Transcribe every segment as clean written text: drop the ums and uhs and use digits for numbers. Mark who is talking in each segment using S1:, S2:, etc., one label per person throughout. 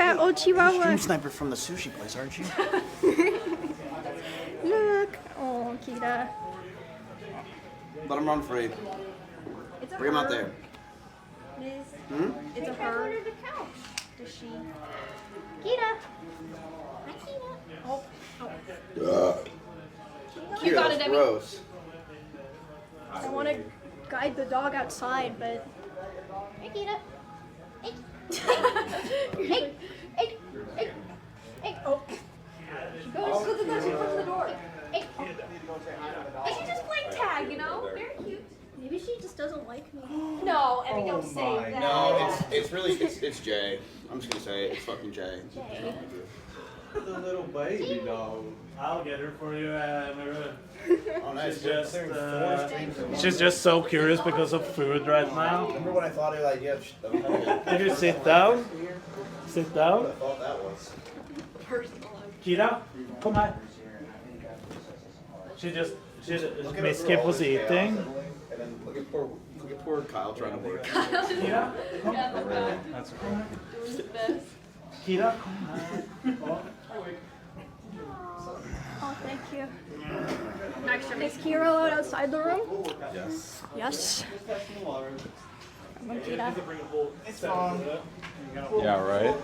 S1: Kita, oh Chihuahua.
S2: Stream sniper from the sushi place, aren't you?
S1: Look. Oh, Kita.
S2: Let him run free.
S1: It's a
S2: Bring him
S1: her.
S2: out there.
S1: Miss.
S3: It's a her. Under the couch.
S1: Does she? Kita.
S3: Hi, Kita.
S1: Oh.
S2: Kira,
S1: got
S2: that's
S1: it, Emmy.
S2: gross.
S1: I want to guide the dog outside, but.
S3: Hi, Kita. Hey. Hey. Hey. Hey. Hey.
S1: Oh.
S3: She goes to the door. Hey. She's just playing tag, you know? Very cute.
S1: Maybe she just doesn't like me.
S3: No, Emmy, don't say that.
S2: No, it's really it's Jay. I'm just gonna say it. It's fucking Jay.
S3: Jay.
S4: The little baby dog. I'll get her for you, Emiru.
S2: Oh, nice.
S4: She's just so curious because of food right now.
S2: Remember when I thought like, yeah,
S4: Did you sit down? Sit down.
S2: I thought that was.
S4: Kira, come here. She Miss Kip was eating.
S2: And then look at poor Kyle trying to work.
S4: Kira, come. That's okay. Kira, come.
S1: Oh, thank you. Is Kira allowed outside the room?
S2: Yes.
S1: Yes. Come on, Kita.
S4: It's fine.
S5: Yeah, right?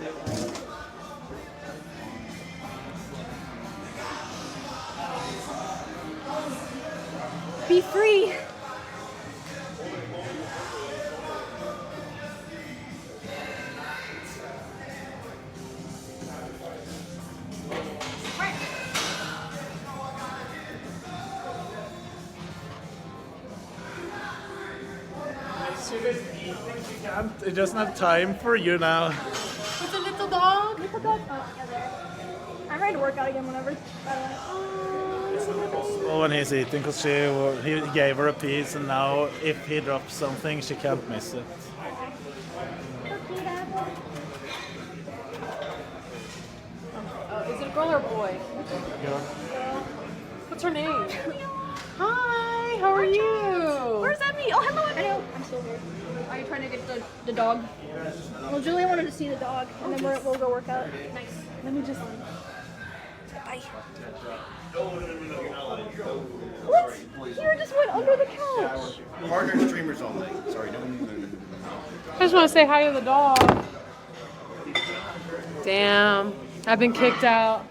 S1: Be free.
S4: It doesn't have time for you now.
S3: It's a little dog.
S1: Little dog. Oh, yeah, there. I'm ready to work out again whenever.
S4: Well, when he's eating, because he gave her a piece, and now if he drops something, she can't miss it.
S3: Is it a girl or a boy? What's her name? Hi, how are you?
S1: Where's Emmy? Oh, hello, Emmy. I know. I'm still here. Are you trying to get the dog? Well, Julia wanted to see the dog, and then we'll go work out.
S3: Nice.
S1: Let me just. Bye. What? Kira just went under the couch.
S2: Partner streamers only. Sorry, no.
S3: I just want to say hi to the dog. Damn, I've been kicked out.